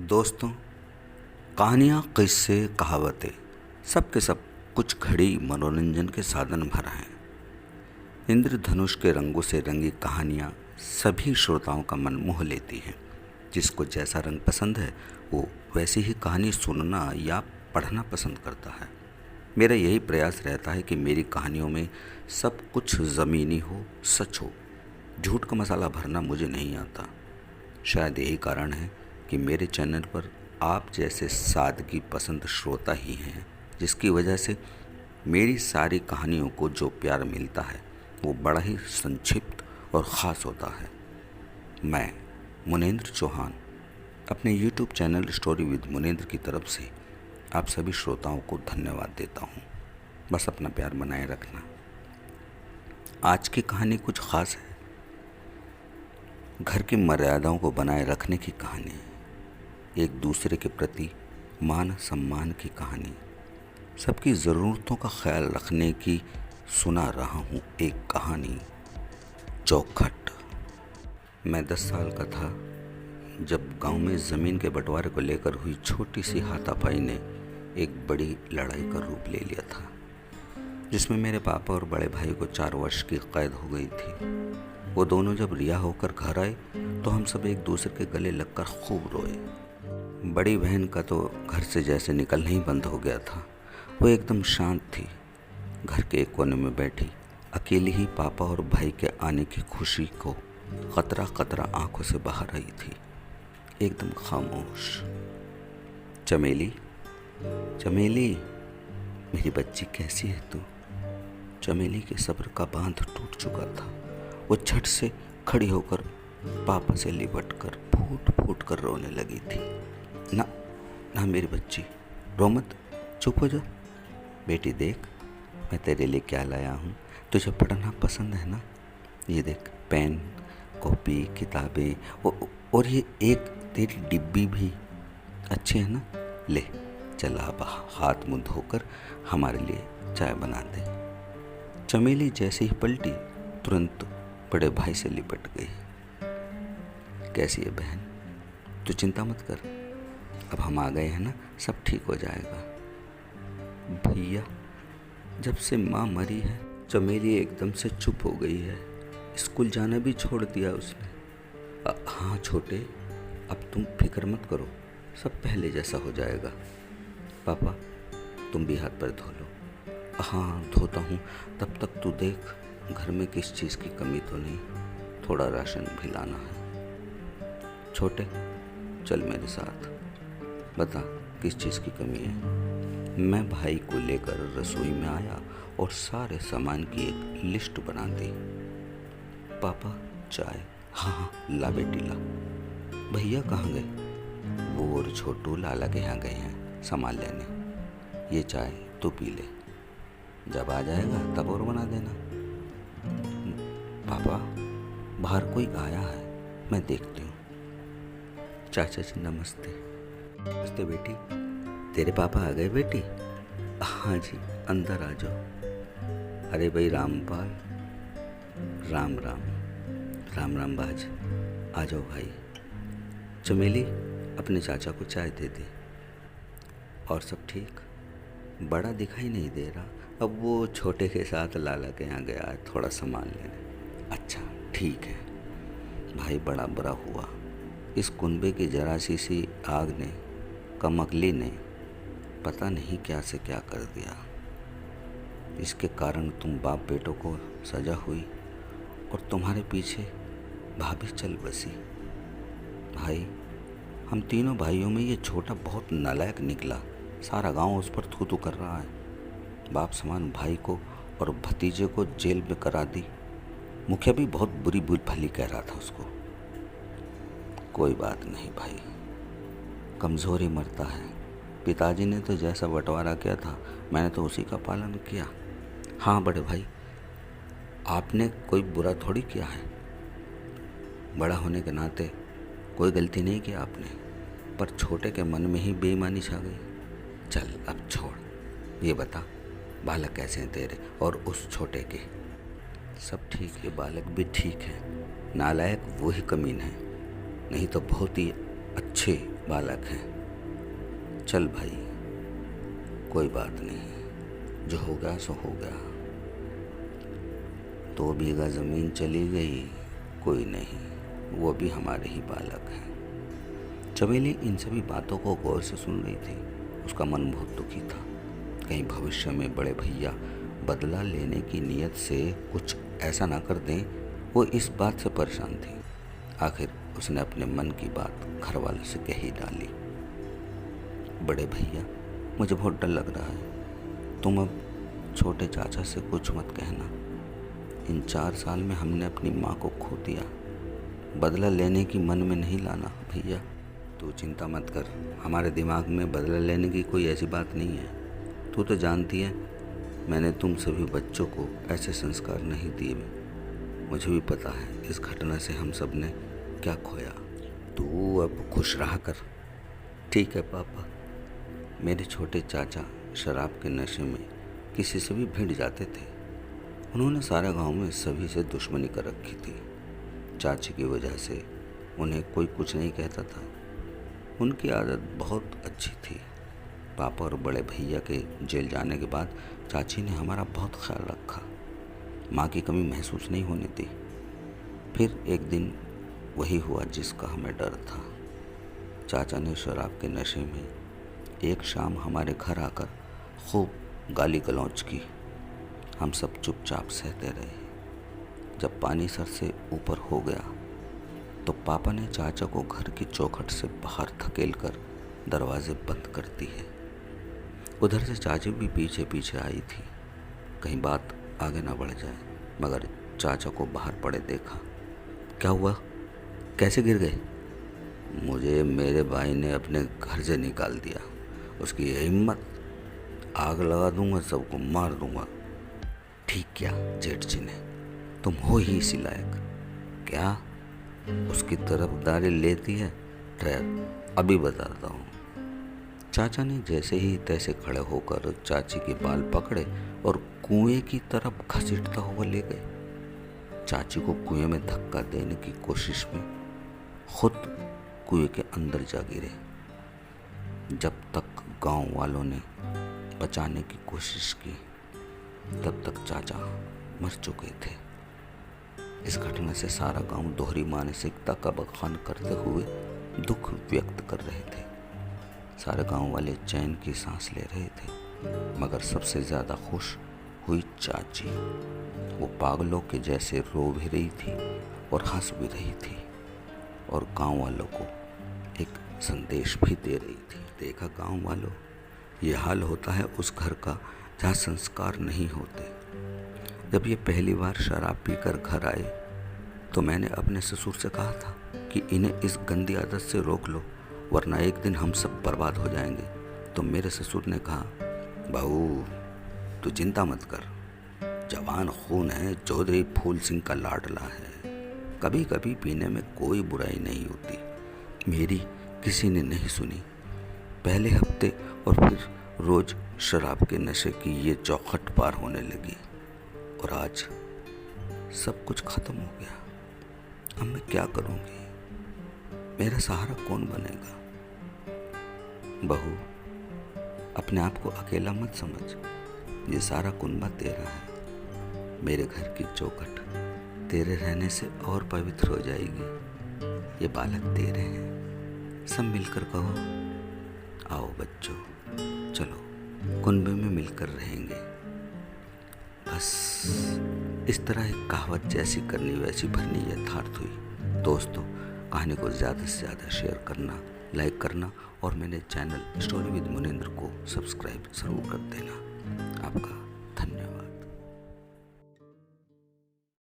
दोस्तों, कहानियाँ, किस्से, कहावतें सब के सब कुछ घड़ी मनोरंजन के साधन भर हैं। इंद्रधनुष के रंगों से रंगी कहानियाँ सभी श्रोताओं का मन मोह लेती हैं। जिसको जैसा रंग पसंद है वो वैसी ही कहानी सुनना या पढ़ना पसंद करता है। मेरा यही प्रयास रहता है कि मेरी कहानियों में सब कुछ ज़मीनी हो, सच हो। झूठ का मसाला भरना मुझे नहीं आता। शायद यही कारण है कि मेरे चैनल पर आप जैसे सादगी पसंद श्रोता ही हैं, जिसकी वजह से मेरी सारी कहानियों को जो प्यार मिलता है वो बड़ा ही संक्षिप्त और ख़ास होता है। मैं मुनेंद्र चौहान अपने YouTube channel story with Munendra की तरफ से आप सभी श्रोताओं को धन्यवाद देता हूँ। बस अपना प्यार बनाए रखना। आज की कहानी कुछ ख़ास है। घर की मर्यादाओं को बनाए रखने की कहानी, एक दूसरे के प्रति मान सम्मान की कहानी, सबकी ज़रूरतों का ख्याल रखने की सुना रहा हूँ एक कहानी। चौखट। मैं 10 साल का था जब गांव में ज़मीन के बंटवारे को लेकर हुई छोटी सी हाथापाई ने एक बड़ी लड़ाई का रूप ले लिया था, जिसमें मेरे पापा और बड़े भाई को 4 वर्ष की कैद हो गई थी। वो दोनों जब रिहा होकर घर आए तो हम सब एक दूसरे के गले लगकर खूब रोए। बड़ी बहन का तो घर से जैसे निकलना ही बंद हो गया था। वो एकदम शांत थी, घर के एक कोने में बैठी अकेली ही पापा और भाई के आने की खुशी को कतरा कतरा आंखों से बाहर आई थी, एकदम खामोश। चमेली, चमेली, मेरी बच्ची कैसी है तू? चमेली के सब्र का बांध टूट चुका था। वो झट से खड़ी होकर पापा से लिपट कर फूट फूट कर रोने लगी थी। ना ना मेरी बच्ची, रो मत, चुप हो जा। बेटी देख, मैं तेरे लिए क्या लाया हूँ। तुझे पढ़ना पसंद है ना? ये देख, पेन, कॉपी, किताबें और ये एक तेरी डिब्बी भी अच्छी है ना? ले चल, अब हाथ मुंह धोकर हमारे लिए चाय बना दे। चमेली जैसे ही पलटी तुरंत बड़े भाई से लिपट गई। कैसी है बहन? तू चिंता मत कर, अब हम आ गए हैं ना, सब ठीक हो जाएगा। भैया, जब से माँ मरी है चमेली एकदम से चुप हो गई है। स्कूल जाना भी छोड़ दिया उसने। हाँ छोटे, अब तुम फिक्र मत करो, सब पहले जैसा हो जाएगा। पापा, तुम भी हाथ पैर धो लो। हाँ धोता हूँ, तब तक तू देख घर में किस चीज़ की कमी तो नहीं, थोड़ा राशन भी लाना है। छोटे, चल मेरे साथ, बता किस चीज़ की कमी है। मैं भाई को लेकर रसोई में आया और सारे सामान की एक लिस्ट बना दी। पापा, चाय। हाँ ला बेटी ला। भैया कहाँ गए? वो और छोटू लाला के यहाँ गए हैं सामान लेने। ये चाय तू पी ले, जब आ जाएगा तब और बना देना। पापा, बाहर कोई आया है, मैं देखती हूँ। चाचा जी नमस्ते। नमस्ते बेटी, तेरे पापा आ गए बेटी? हाँ जी, अंदर आ जाओ। अरे भाई रामपाल, राम राम। राम राम बाज, आ जाओ भाई। चमेली, अपने चाचा को चाय दे दे। और सब ठीक? बड़ा दिखाई नहीं दे रहा, अब वो छोटे के साथ लाला के यहाँ गया है थोड़ा सामान लेने। अच्छा ठीक है भाई, बड़ा बुरा हुआ। इस कुनबे की जरा सी आग ने, कमकली ने पता नहीं क्या से क्या कर दिया। इसके कारण तुम बाप बेटों को सजा हुई और तुम्हारे पीछे भाभी चल बसी। भाई, हम तीनों भाइयों में ये छोटा बहुत नालायक निकला। सारा गांव उस पर थू थू कर रहा है। बाप समान भाई को और भतीजे को जेल में करा दी। मुखिया भी बहुत बुरी भली कह रहा था उसको। कोई बात नहीं भाई, कमज़ोरी मरता है। पिताजी ने तो जैसा बंटवारा किया था मैंने तो उसी का पालन किया। हाँ बड़े भाई, आपने कोई बुरा थोड़ी किया है। बड़ा होने के नाते कोई गलती नहीं की आपने, पर छोटे के मन में ही बेईमानी छा गई। चल अब छोड़, ये बता बालक कैसे हैं तेरे और उस छोटे के? सब ठीक है, बालक भी ठीक है, नालायक वो ही कमीन है, नहीं तो बहुत ही अच्छे बालक हैं। चल भाई, कोई बात नहीं, जो हो गया सो हो गया। 2 बीघा ज़मीन चली गई, कोई नहीं, वो भी हमारे ही बालक हैं। चमेली इन सभी बातों को गौर से सुन रही थी। उसका मन बहुत दुखी था। कहीं भविष्य में बड़े भैया बदला लेने की नीयत से कुछ ऐसा ना कर दें, वो इस बात से परेशान थी। आखिर उसने अपने मन की बात घर वालों से कह ही डाली। बड़े भैया, मुझे बहुत डर लग रहा है, तुम अब छोटे चाचा से कुछ मत कहना। इन 4 साल में हमने अपनी माँ को खो दिया, बदला लेने की मन में नहीं लाना भैया। तू चिंता मत कर, हमारे दिमाग में बदला लेने की कोई ऐसी बात नहीं है। तू तो जानती है मैंने तुम सभी बच्चों को ऐसे संस्कार नहीं दिए। मुझे भी पता है इस घटना से हम सब ने क्या खोया। तू अब खुश रहा कर। ठीक है पापा। मेरे छोटे चाचा शराब के नशे में किसी से भी भिड़ जाते थे। उन्होंने सारे गांव में सभी से दुश्मनी कर रखी थी। चाची की वजह से उन्हें कोई कुछ नहीं कहता था। उनकी आदत बहुत अच्छी थी। पापा और बड़े भैया के जेल जाने के बाद चाची ने हमारा बहुत ख्याल रखा, माँ की कमी महसूस नहीं होने दी। फिर एक दिन वही हुआ जिसका हमें डर था। चाचा ने शराब के नशे में एक शाम हमारे घर आकर खूब गाली गलौज की। हम सब चुपचाप सहते रहे। जब पानी सर से ऊपर हो गया तो पापा ने चाचा को घर की चौखट से बाहर धकेल कर दरवाजे बंद कर दिए। उधर से चाची भी पीछे पीछे आई थी, कहीं बात आगे ना बढ़ जाए, मगर चाचा को बाहर पड़े देखा। क्या हुआ, कैसे गिर गए? मुझे मेरे भाई ने अपने घर से निकाल दिया। उसकी हिम्मत, आग लगा दूंगा, सबको मार दूंगा। ठीक क्या जेठ जी ने, तुम हो ही इसी लायक। क्या उसकी तरफदारी लेती है? ठहर, अभी बताता हूँ। चाचा ने जैसे ही तैसे खड़े होकर चाची के बाल पकड़े और कुएं की तरफ घसीटता हुआ ले गए। चाची को कुएं में धक्का देने की कोशिश में खुद कुएं के अंदर जा गिरे। जब तक गांव वालों ने बचाने की कोशिश की, तब तक चाचा मर चुके थे। इस घटना से सारा गांव दोहरी मानसिकता का बखान करते हुए दुख व्यक्त कर रहे थे। सारे गांव वाले चैन की सांस ले रहे थे, मगर सबसे ज़्यादा खुश हुई चाची। वो पागलों के जैसे रो भी रही थी और हंस भी रही थी, और गांव वालों को एक संदेश भी दे रही थी। देखा गांव वालों, ये हाल होता है उस घर का जहाँ संस्कार नहीं होते। जब ये पहली बार शराब पीकर घर आए तो मैंने अपने ससुर से कहा था कि इन्हें इस गंदी आदत से रोक लो, वरना एक दिन हम सब बर्बाद हो जाएंगे। तो मेरे ससुर ने कहा, बहू तू चिंता मत कर, जवान खून है, चौधरी फूल सिंह का लाडला है, कभी कभी पीने में कोई बुराई नहीं होती। मेरी किसी ने नहीं सुनी। पहले हफ्ते और फिर रोज शराब के नशे की ये चौखट पार होने लगी, और आज सब कुछ खत्म हो गया। अब मैं क्या करूँगी? मेरा सहारा कौन बनेगा? बहू, अपने आप को अकेला मत समझ, ये सारा कुनबा तेरा है। मेरे घर की चौखट तेरे रहने से और पवित्र हो जाएगी। ये बालक तेरे हैं, सब मिलकर कहो, आओ बच्चों, चलो कुनबे में मिलकर रहेंगे। बस इस तरह एक कहावत जैसी करनी वैसी भरनी यथार्थ हुई। दोस्तों, कहानी को ज़्यादा से ज़्यादा शेयर करना, लाइक करना, और मेरे चैनल स्टोरी विद मुनिंद्र को सब्सक्राइब ज़रूर कर देना। आपका